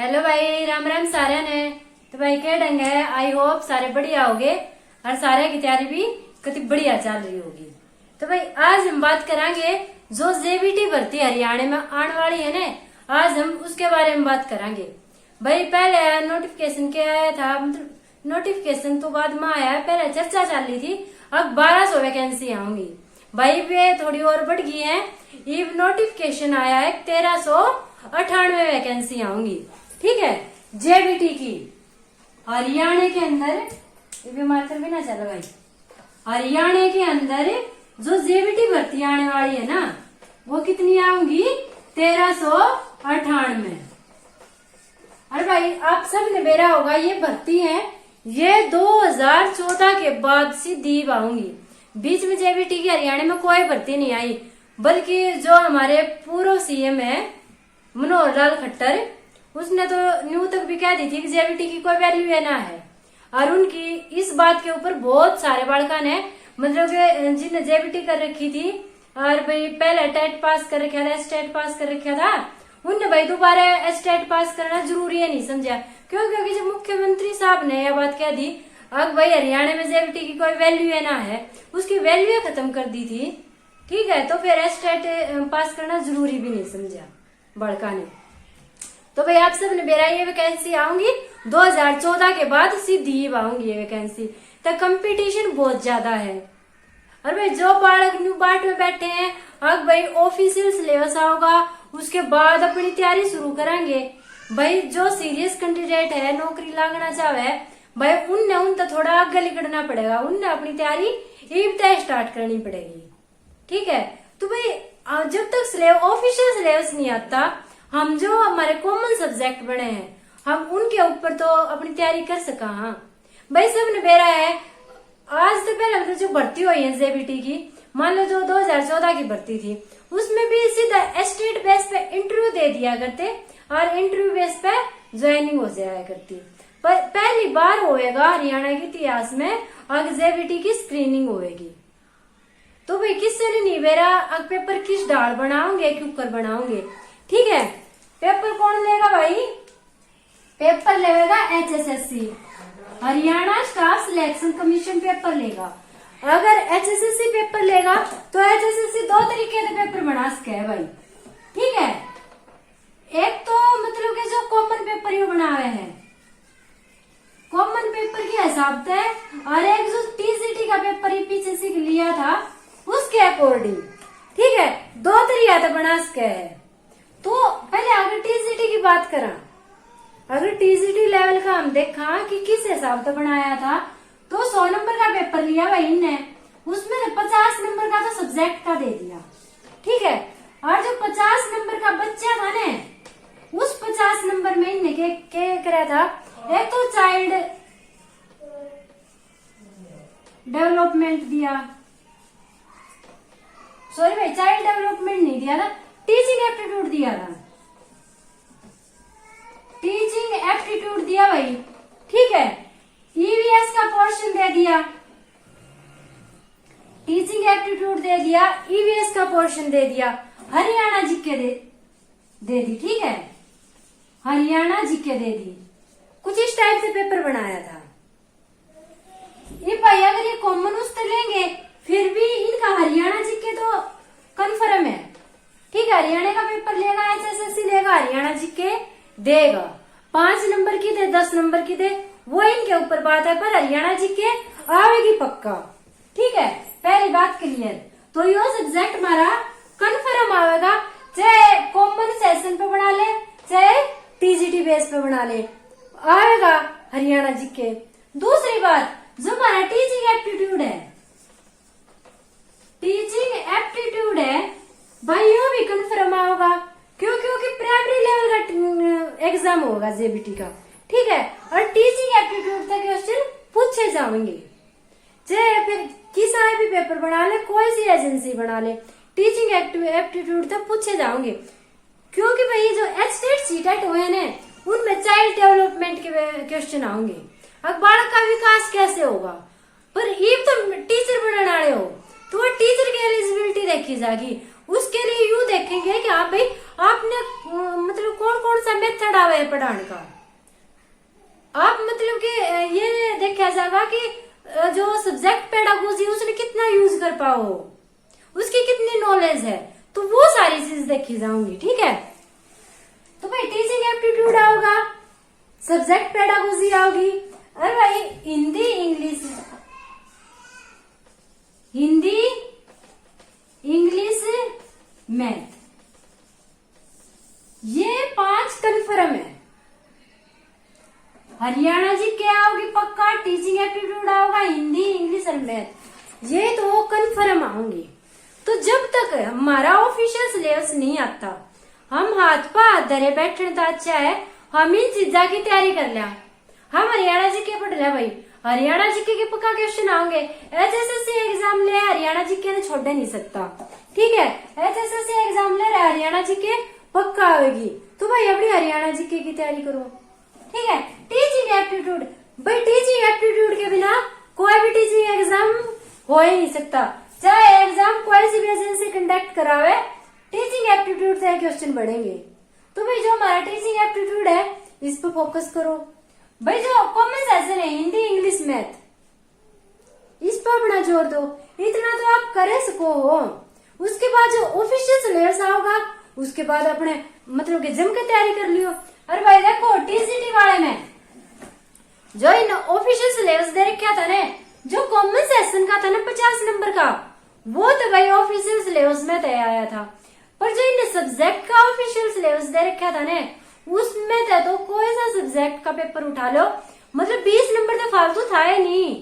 Hello भाई, राम राम सारे ने। तो भाई क्या ढंग है, आई होप सारे बढ़िया होगे और सारे की तैयारी भी कितनी बढ़िया चल रही होगी। तो भाई आज हम बात करेंगे जो जेबीटी भर्ती हरियाणा में आने वाली है ना, आज हम उसके बारे में बात करेंगे। भाई पहले नोटिफिकेशन क्या आया था, मतलब नोटिफिकेशन तो बाद में आया, पहले चर्चा चल रही थी, अब 1200 वैकेंसी आऊंगी। भाई वे थोड़ी और बढ़ गई है, ये नोटिफिकेशन आया है 1398 वैकेंसी आऊंगी। ठीक है, जेबीटी की हरियाणा के अंदर, ये भी मात्र भी ना चलो भाई, हरियाणा के अंदर जो जेबीटी भर्ती आने वाली है ना, वो कितनी आऊंगी 1398। अरे भाई आप सब ने बेरा होगा, ये भर्ती है ये 2014 के बाद से दी आऊंगी। बीच में जेबीटी की हरियाणा में कोई भर्ती नहीं आई, बल्कि जो हमारे पूर्व सीएम है मनोहर लाल खट्टर, उसने तो न्यू तक भी कह दी थी कि जेबीटी की कोई वैल्यू है ना है। और उनकी इस बात के ऊपर बहुत सारे बालका ने, मतलब जिन्हें जेबीटी कर रखी थी और भाई पहले टेट पास कर रखा था, स्टेट पास कर रखा था, उनने भाई दोबारा स्टेट पास करना जरूरी है नहीं समझा। क्यों? क्योंकि जब मुख्यमंत्री साहब ने यह बात कह दी, अब भाई हरियाणा में जेबीटी की कोई वैल्यू है ना है, उसकी वैल्यू खत्म कर दी थी। ठीक है, तो फिर स्टेट पास करना जरूरी भी नहीं समझा बड़का ने। तो भाई आप सब ने बेरा ये वैकेंसी आऊंगी 2014 के बाद सीधी आऊंगी ये वैकेंसी, तो कंपटीशन बहुत ज्यादा है। और भाई जो बालक न्यू बाट में बैठे हैं, अब भाई ऑफिशियल सिलेबस होगा, उसके बाद अपनी तैयारी शुरू करेंगे। भाई जो सीरियस कैंडिडेट है, नौकरी लागना चाहे भाई, उनने उनका थोड़ा आगे निकलना पड़ेगा, उनने अपनी तैयारी इब्तदा स्टार्ट करनी पड़ेगी। ठीक है, तो भाई जब तक ऑफिशियल सिलेबस नहीं आता, हम जो हमारे कॉमन सब्जेक्ट बने हैं, हम उनके ऊपर तो अपनी तैयारी कर सका। हाँ भाई सब ने बेरा है, आज तो पहले मतलब जो भर्ती हुई है जेबीटी की, मान लो जो 2014 की भर्ती थी, उसमें भी सीधा स्टेट बेस पे इंटरव्यू दे दिया करते और इंटरव्यू बेस पे ज्वाइनिंग हो जाया करती। पर पहली बार होएगा हरियाणा के इतिहास में अगर जेबीटी की स्क्रीनिंग होएगी। तो भाई किससे नहीं बेरा, अगर पेपर किस डाल बनाओगे, कुकर बनाओगे। ठीक है, पेपर कौन लेगा भाई? पेपर लेगा HSSC, Haryana staff selection commission paper लेगा। अगर एचएसएससी पेपर लेगा तो एचएसएससी दो तरीके से पेपर बना सके है भाई। ठीक है, एक तो मतलब कि जो कॉमन पेपर ही बना हुए हैं, कॉमन पेपर के हिसाब से, और एक जो टीसीटी का पेपर ही पीछे से लिया था उसके अकॉर्डिंग। ठीक है, दो तरीका तो बना सके है। तो पहले अगर टीसीटी की बात करा, अगर टीसीटी लेवल का हम देखा कि किस हिसाब से बनाया था, तो 100 नंबर का पेपर लिया भाई इनने, उसमें 50 नंबर का तो सब्जेक्ट का दे दिया। ठीक है, और जो 50 नंबर का बच्चा था ने, उस 50 नंबर में इनने क्या करा था, एक तो चाइल्ड डेवलपमेंट दिया, सॉरी भाई चाइल्ड डेवलपमेंट नहीं दिया था, टीचिंग एप्टीट्यूड दिया था, टीचिंग एप्टीट्यूड दिया भाई। ठीक है, ईवीएस का पोर्शन दे दिया, टीचिंग एप्टीट्यूड दे दिया, ईवीएस का पोर्शन दे दिया, हरियाणा जीके दे दी। ठीक है, हरियाणा जीके दे दी। कुछ इस टाइप से पेपर बनाया था ये भाई। अगर ये कॉमन उससे लेंगे फिर भी इनका हरियाणा जीके तो कंफर्म है। ठीक है, हरियाणा का पेपर लेगा एचएसएससी लेगा, हरियाणा जीके देगा, 5 नंबर की दे 10 नंबर की दे वो इनके ऊपर बात है, पर हरियाणा जीके आवेगी पक्का। ठीक है, पहली बात क्लियर। तो यो सब्जेक्ट हमारा कंफर्म आवेगा, चाहे कॉमन सेशन पे बना ले चाहे टीजीटी बेस पे बना ले, आएगा हरियाणा जीके। दूसरी बात, जो हमारा टीचिंग एप्टीट्यूड है, टीचिंग एप्टीट्यूड है भाई, यो भी कंफर्म होगा। क्यों? क्योंकि प्राइमरी लेवल का एग्जाम होगा जेबीटी का। ठीक है, और टीचिंग एप्टीट्यूड तक क्वेश्चन पूछे जाएंगे, चाहे फिर किसी भी पेपर बना ले, कोई सी एजेंसी बना ले, टीचिंग एप्टीट्यूड तक पूछे जाओगे। क्योंकि भाई जो एचटेट सीटेट हुए ना, उनमें चाइल्ड डेवलपमेंट के क्वेश्चन आएंगे, अब बालक का विकास कैसे होगा। पर ये तो टीचर बनाने वाले हो, तो वो टीचर की एलिजिबिलिटी देखी जाएगी। उसके लिए यूं देखेंगे कि हाँ भाई आपने मतलब कौन कौन सा मेथड आवे है पढ़ाने का। आप मतलब कि ये देखा जाएगा कि जो सब्जेक्ट पेडागोजी उसने कितना यूज कर पाओ, उसकी कितनी नॉलेज है, तो वो सारी चीज देखी जाऊंगी। ठीक है, तो भाई टीचिंग एप्टीट्यूड आओगा, सब्जेक्ट पेडागोजी आओगी, अरे भाई Hindi English, Hindi English math, ये 5 कन्फर्म है। हरियाणा जी क्या आओगी पक्का, टीचिंग एप्टीट्यूड आओगा, हिंदी इंग्लिश और मैथ, ये तो कन्फर्म आऊंगी। तो जब तक हमारा ऑफिशियल सिलेबस नहीं आता, हम हाथ पा हाथ धरे बैठने तो अच्छा है हम इन चीजा की तैयारी कर लिया। हम हरियाणा जी के पढ़ लिया भाई, हरियाणा जी के पक्का क्वेश्चन आएंगे। एचएसएससी एग्जाम ले हरियाणा जी के छोड़ नहीं सकता। ठीक है, एचएसएससी एग्जाम ले रहा हरियाणा जी के पक्का आएगी, तो भाई अपनी हरियाणा जी की तैयारी करो। ठीक है, टीचिंग एप्टीट्यूड, भाई टीचिंग एप्टीट्यूड के बिना कोई भी टीचिंग एग्जाम हो ही नहीं सकता, चाहे एग्जाम कोई सी भी एजेंसी कंडक्ट करावे, टीचिंग एप्टीट्यूड से क्वेश्चन बढ़ेंगे। तो भाई जो हमारा टीचिंग एप्टीट्यूड है इस पर फोकस करो। भाई जो कॉमन सेशन है हिंदी इंग्लिश मैथ, इस पर अपना जोर दो, इतना तो आप कर सको हो। उसके बाद जो ऑफिशियल सिलेबस आओगा उसके बाद अपने मतलब कि जम के तैयारी कर लियो। अरे भाई देखो टीसीटी वाले में जो इन ऑफिशियल सिलेबस दे रखा था ना, जो कॉमन सेशन का था ना 50 नंबर का, वो तो भाई ऑफिशियल सिलेबस में तय आया था। पर जो इन सब्जेक्ट का ऑफिशियल सिलेबस दे रखा था ना, उसमें तो कोई सा सब्जेक्ट का पेपर उठा लो, मतलब 20 नंबर तो फालतू था ही नहीं,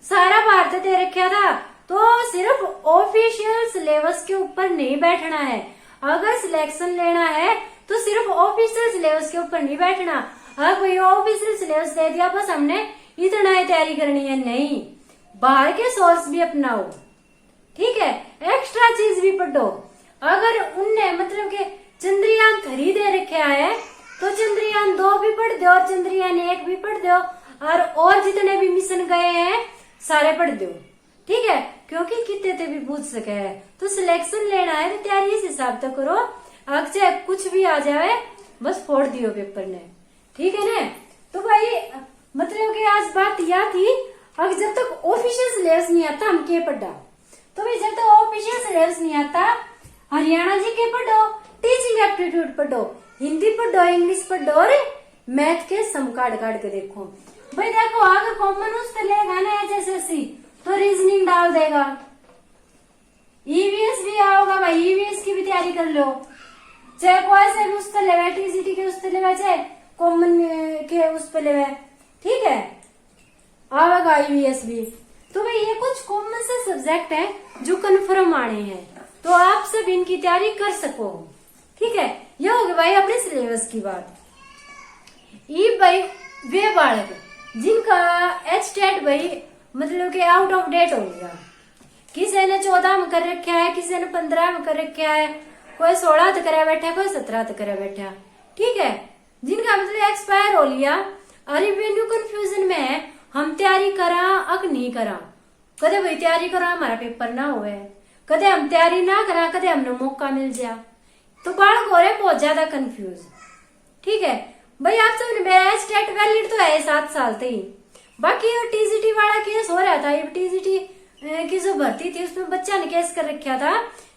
सारा भारत दे रखा था। तो सिर्फ ऑफिशियल सिलेबस के ऊपर नहीं बैठना है, अगर सिलेक्शन लेना है तो सिर्फ ऑफिशियल सिलेबस के ऊपर नहीं बैठना। अगर कोई ऑफिशियल सिलेबस दे दिया बस हमने इतना ही तैयारी करनी है, नहीं, बाहर के सोर्स भी अपनाओ। ठीक है, एक्स्ट्रा चीज भी पढ़ो। अगर उनने मतलब के चंद्रयान 3 दे रखा है तो चंद्रयान 2 भी पढ़ दो और चंद्रयान 1 भी पढ़ दो, और जितने भी मिशन गए हैं सारे पढ़ दो। ठीक है, क्योंकि कितने ते भी पूछ सके है, तो सिलेक्शन लेना है तो तैयारी इस हिसाब से करो, अगर कुछ भी आ जाए बस फोड़ दियो पेपर ने। ठीक है ना, तो भाई मतलब कि आज बात यह थी, अगर जब तक ऑफिशियल सिलेबस नहीं आता हम के पढ़ा, तो भाई जब तक ऑफिशियल सिलेबस नहीं आता हरियाणा जी के पढ़ो, टीचिंग एप्टीट्यूड पढ़ो, हिंदी पढ़ो, इंग्लिश पढ़ो और मैथ के सम काट के देखो। भाई देखो अगर कॉमन उससे लेगा ना एचएसएससी तो रीजनिंग डाल देगा, ईवीएस भी आओगा भाई, ईवीएस की भी तैयारी कर लो, चाहे कोई से भी उस पर लेवे, टीजीटी के उस पर लेवे, चाहे कॉमन के उस पर लेवे। ठीक है, आवेगा ईवीएस भी। तो भाई ये कुछ कॉमन से सब्जेक्ट है जो कन्फर्म आने हैं, तो आप सब इनकी तैयारी कर सको। ठीक है, ये हो गया भाई अपने सिलेबस की बात। ये भाई वे बालक जिनका एचटेट भाई मतलब कि आउट ऑफ डेट हो गया, किसी ने 14 में कर रखा है, किसी ने 15 में कर रखा है, कोई 16 तक करे बैठा, कोई 17 तक करे बैठा। ठीक है, जिनका मतलब एक्सपायर हो लिया, अरे वेन्यू कंफ्यूजन में है, हम तैयारी करा अक नहीं करा, कदे भाई तैयारी करा हमारा पेपर ना हुए, कदे हम तैयारी ना करा, कदे हमने मौका मिल जाए, तो बालक हो रहे बहुत ज्यादा कंफ्यूज। ठीक है भाई, आप सब मेरा स्टेट वैलिड तो है 7 साल तक ही, बाकी टीजीटी वाला केस हो रहा था, ये टीजीटी की जो भर्ती थी उसमें बच्चा ने केस कर रखा था,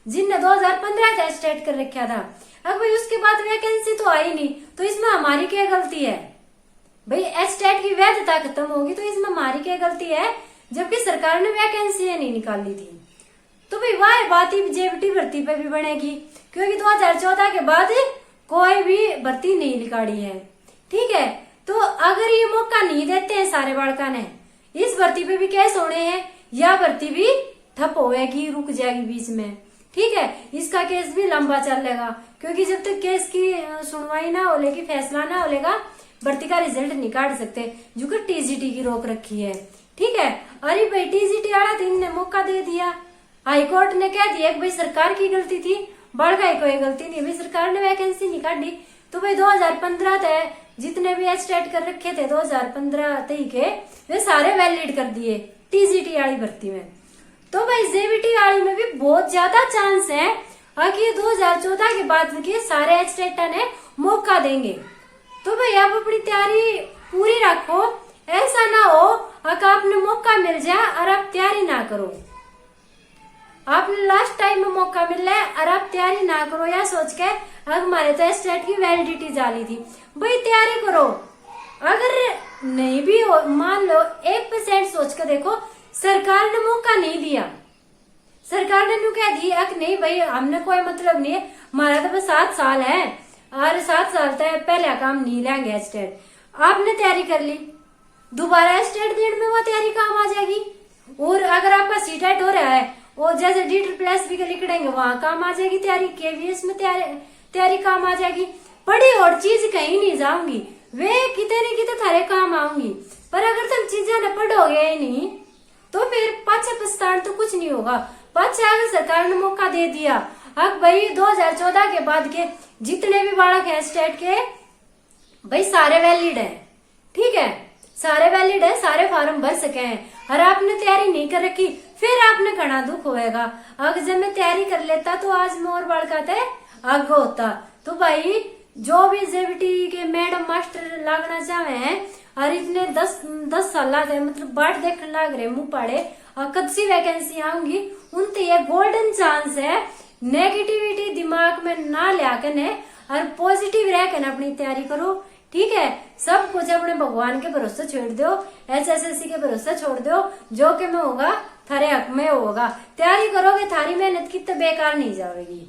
जिनने 2015 से स्टेट कर रखा था। अब भाई उसके बाद वैकेंसी तो आई नहीं, तो इसमें हमारी क्या गलती है भाई, स्टेट की वैधता खत्म होगी तो इसमें हमारी क्या गलती है, जबकि सरकार ने वैकेंसी नहीं निकाली थी। तो भाई वह बात ही जेबीटी भर्ती पे भी बनेगी, क्योंकि 2014 के बाद कोई भी भर्ती नहीं निकाली है। ठीक है, तो अगर ये मौका नहीं देते हैं सारे बालका ने, इस भर्ती पे भी केस होने हैं, यह भर्ती भी ठप होएगी, रुक जाएगी बीच में। ठीक है, इसका केस भी लंबा चलेगा, क्योंकि जब तक केस की सुनवाई ना हो लेगी, फैसला ना होलेगा, भर्ती का रिजल्ट नहीं काट सकते, जो कि टीजीटी की रोक रखी है। ठीक है, अरे भाई टीजीटी वाला दिन ने मौका दे दिया, हाईकोर्ट ने कह दिया कि भाई सरकार की गलती थी, बड़का कोई गलती नहीं, भाई सरकार ने वैकेंसी नहीं काटी। तो भाई 2015 तक जितने भी स्टेट कर रखे थे 2015 तक के, वे सारे वैलिड कर दिए टीजीटी वाली भर्ती में। तो भाई जेबीटी वाली में भी बहुत ज्यादा चांस है कि 2014 के बाद के सारे स्टेटा ने मौका देंगे। तो भाई आप अपनी तैयारी पूरी रखो, ऐसा ना हो अगर आपने मौका मिल जाए और आप तैयारी ना करो। आपने लास्ट टाइम में मौका मिल रहा है और आप तैयारी ना करो या सोच के हमारे तो स्टेट की वैलिडिटी जाली थी। भाई तैयारी करो, अगर नहीं भी हो मान लो 1% सोच कर देखो, सरकार ने मौका नहीं दिया, सरकार ने नु कह दिया कि नहीं भाई हमने कोई मतलब नहीं है, हमारा तो बस 7 साल है और 7 साल तक पहले काम नहीं लेंगे स्टेट। आपने तैयारी कर ली, दोबारा स्टेट देने में वो तैयारी काम आ जाएगी। और अगर आपका सीटेट हो रहा है और जैसे DSSB के लिखेंगे वहां काम आ जाएगी तैयारी, KVS में तैयारी काम आ जाएगी। पढ़ी और चीज कहीं नहीं जाऊंगी, वे कितने न कितने थारे काम आऊंगी। पर अगर तुम चीजें न पढ़ोगे ही नहीं तो फिर पाछे पछतान तो कुछ नहीं होगा। पाछे अगर सरकार ने मौका दे दिया, अब भाई 2014 के बाद के जितने भी बालक है स्टेट के भाई सारे वैलिड है, ठीक है, सारे वैलिड है, सारे फॉर्म भर सके हैं और आपने तैयारी नहीं कर रखी, फिर आपने घना दुख होएगा। अगर जब मैं तैयारी कर लेता तो आज मैं और बालक आगे होता। तो भाई जो भी JBT के मैडम मास्टर लागना चाहे हैं और इतने 10 साल है मतलब बाट देखने लाग रहे मुंह पाड़े और कब सी वैकेंसी आऊंगी, उनते ये गोल्डन चांस है। नेगेटिविटी दिमाग में ना लिया और पॉजिटिव रह कर अपनी तैयारी करो, ठीक है। सब कुछ अपने भगवान के भरोसे छोड़ दो, SSLC के भरोसे छोड़ दो, जो कि में होगा थारे हक में होगा। तैयारी करोगे थारी मेहनत की तो बेकार नहीं जाएगी,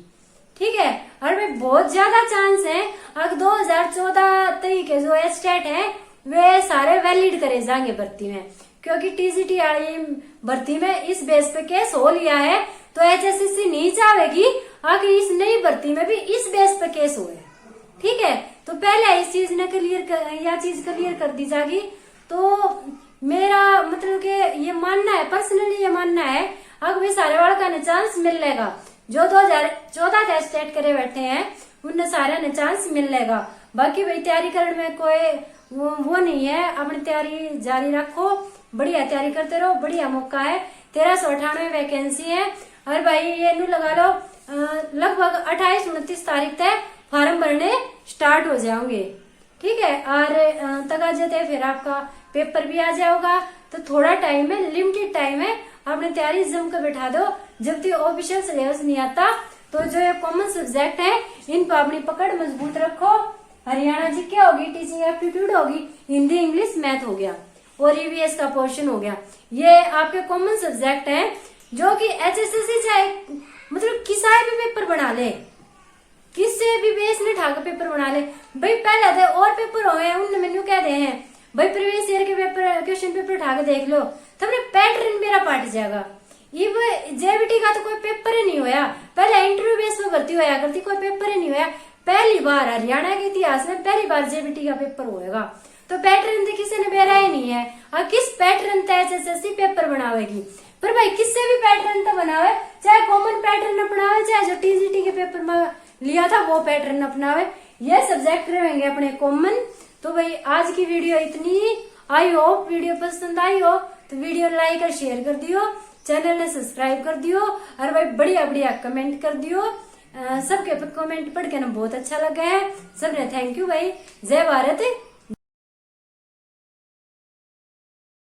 ठीक है। और भाई बहुत ज्यादा चांस है अगर 2014 तक के जो स्टेट है वे सारे वैलिड करे जाएंगे भर्ती में, क्योंकि TGT वाली भर्ती में इस बेस पे केस हो लिया है तो HSSC नहीं चाहेगी अगर इस नई भर्ती में भी इस बेस पे केस हुए, ठीक है। तो पहले इस चीज ने क्लियर कर दी जाएगी। तो मेरा मतलब कि ये मानना है, पर्सनली ये मानना है अगर वे सारे वालों का चांस मिल लेगा जो 2014 का स्टेट करे बैठे हैं उन्हें सारे ने चांस मिल लेगा। बाकी भाई तैयारी करने में कोई वो नहीं है, अपनी तैयारी जारी रखो, बढ़िया तैयारी करते रहो, बढ़िया मौका है। 1398 वैकेंसी है और भाई ये नू लगा लो लगभग 28-29 तारीख तक फॉर्म भरने स्टार्ट हो जाओगे, ठीक है। और तक आ जाते फिर आपका पेपर भी आ जाएगा। तो थोड़ा टाइम है, लिमिटेड टाइम है, अपनी तैयारी जम कर बैठा दो। जब तक ऑफिशियल सिलेबस नहीं आता तो जो ये कॉमन सब्जेक्ट है इन पर अपनी पकड़ मजबूत रखो। हरियाणा जीके होगी, टीचिंग एप्टीट्यूड होगी, हिंदी इंग्लिश मैथ हो गया और EVS का पोर्शन हो गया। ये आपके कॉमन सब्जेक्ट है जो कि HSSC चाहे मतलब किसा भी पेपर बना ले, किससे भी बेस ने ठाकर पेपर बना ले। भाई पहले थे और पेपर हो गए उनने मेनू कह दे हैं भाई प्रीवियस ईयर के पेपर क्वेश्चन पेपर उठाकर देख लो, तुमने पैटर्न मेरा पाट जाएगा। ये JBT का तो कोई पेपर ही नहीं होया, पहले इंटरव्यू बेस पे भर्ती होया करती, कोई पेपर ही नहीं होया। पहली बार हरियाणा के इतिहास में पहली बार JBT का पेपर होएगा। तो पैटर्न तो किसी ने बेरा ही नहीं है और किस पैटर्न तय HSSC पेपर बनावेगी। पर भाई किससे भी पैटर्न तो बनावे, चाहे कॉमन पैटर्न अपनावे चाहे जो TGT के पेपर में लिया था वो पैटर्न अपनावे, ये सब्जेक्ट रहेंगे अपने कॉमन। तो भाई आज की वीडियो इतनी, आई होप वीडियो पसंद आई हो तो वीडियो लाइक और शेयर कर दियो, चैनल ने सब्सक्राइब कर दियो और भाई बढ़िया बढ़िया कमेंट कर दियो। सबके कमेंट पढ़ के ना बहुत अच्छा लगा है, सबने थैंक यू भाई। जय भारत।